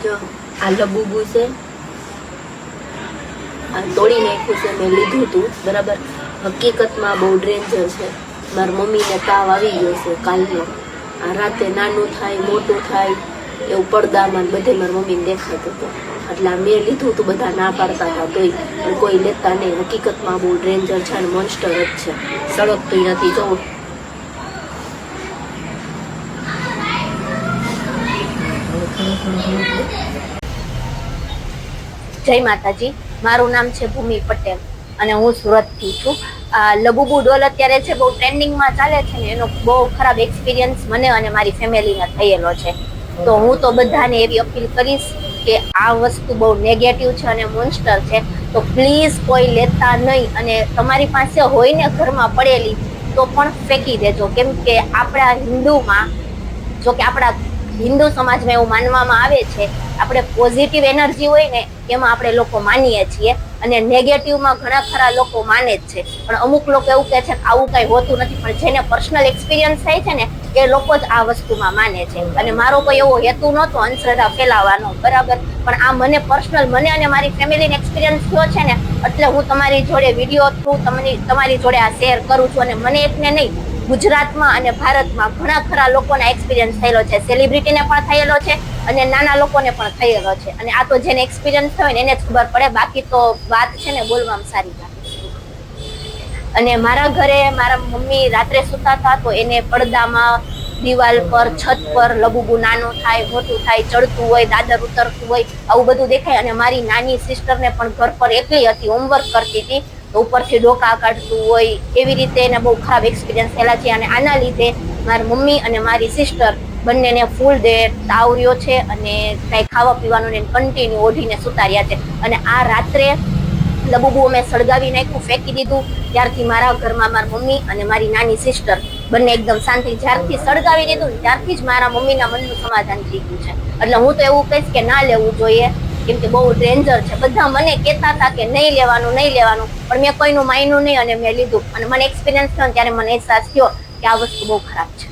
જો આ લબુબુ છે, આ તોડી નાખ્યું છે, મેં લીધું હતું બરાબર. હકીકતમાં બહુ ડેન્જર છે. મારી મમ્મીને તાવ આવી ગયો છે કાલનો. આ રાતે નાનું થાય મોટું થાય એવું પડદામાં બધે મારી મમ્મીને દેખાતું હતું. એટલે મેં લીધું હતું, બધા ના પાડતા હતા તોય પણ કોઈ લેતા નહીં. હકીકતમાં બહુ ડેન્જર છે અને મોન્સ્ટર જ છે. સળગતું નથી. જો જય માતાજી, મારું નામ છે ભૂમિ પટેલ અને હું સુરતથી છું. લબુબુ ડોલ અત્યારે છે બહુ ટ્રેન્ડિંગમાં ચાલે છે ને, એનો બહુ ખરાબ એક્સપિરિયન્સ મને અને મારી ફેમિલીને થયેલો છે. તો હું તો બધાને એવી અપીલ કરીશ કે આ વસ્તુ બહુ નેગેટિવ છે અને મોન્સ્ટર છે. તો પ્લીઝ કોઈ લેતા નહીં, અને તમારી પાસે હોય ને ઘરમાં પડેલી તો પણ ફેંકી દેજો. કેમ કે આપણા હિન્દુમાં, જો કે આપણા હિન્દુ સમાજમાં એવું માનવામાં આવે છે, આપણે પોઝિટિવ એનર્જી હોય ને એમાં આપણે લોકો માનીએ છીએ, અને નેગેટિવમાં ઘણા ખરા લોકો માને જ છે. પણ અમુક લોકો એવું કહે છે કે આવું કઈ હોતું નથી, પણ જેને પર્સનલ એક્સપિરિયન્સ થાય છે ને એ લોકો જ આ વસ્તુમાં માને છે. અને મારો કોઈ એવો હેતુ નહોતો અંધશ્રદ્ધા ફેલાવવાનો, બરાબર. પણ આ મને પર્સનલ, મને અને મારી ફેમિલીને એક્સપિરિયન્સ થયો છે ને, એટલે હું તમારી જોડે વિડીયો થ્રુ તમારી જોડે આ શેર કરું છું. અને મને એકને નહીં, ગુજરાતમાં અને ભારતમાં ઘણા ખરા લોકોના એક્સપિરિયન્સ થયેલો છે. સેલિબ્રિટીને પણ થયેલો છે અને નાના લોકોને પણ થયેલો છે. અને આ તો જેને એક્સપિરિયન્સ થયો ને એને જ ખબર પડે, બાકી તો વાત છે ને બોલવામાં સારી લાગે. અને મારા ઘરે મારા મમ્મી રાત્રે સૂતા હતા તો એને પડદામાં, દિવાલ પર, છત પર લબુબુ નાનું થાય મોટું થાય, ચડતું હોય, દાદર ઉતરતું હોય, આવું બધું દેખાય. અને મારી નાની સિસ્ટરને પણ ઘર પર એકલી હતી, હોમવર્ક કરતી હતી, તો ઉપરથી ડોકા કાઢતું હોય, એવી રીતે એને બહુ ખરાબ એક્સપિરિયન્સ થયેલા છે. અને આના લીધે મારી મમ્મી અને મારી સિસ્ટર બંનેને ફૂલ ડે તાવ રહ્યો છે અને કાંઈ ખાવા પીવાનું ને કન્ટિન્યુ ઓઢીને સુતાર્યા છે. અને આ રાત્રે લબુબુ અમે સળગાવી નાખ્યું, ફેંકી દીધું. ત્યારથી મારા ઘરમાં મારી મમ્મી અને મારી નાની સિસ્ટર બંને એકદમ શાંતિ. જ્યારથી સળગાવી દીધું ત્યારથી જ મારા મમ્મીના મનનું સમાધાન થઈ ગયું છે. એટલે હું તો એવું કહીશ કે ના લેવું જોઈએ, કેમ કે બહુ ડેન્જર છે. બધા મને કહેતા હતા કે નહીં લેવાનું નહીં લેવાનું, પણ મેં કોઈનું માન્યું નહીં અને મેં લીધું. અને મને એક્સપિરિયન્સ થયો ત્યારે મને અહેસાસ થયો કે આ વસ્તુ બહુ ખરાબ છે.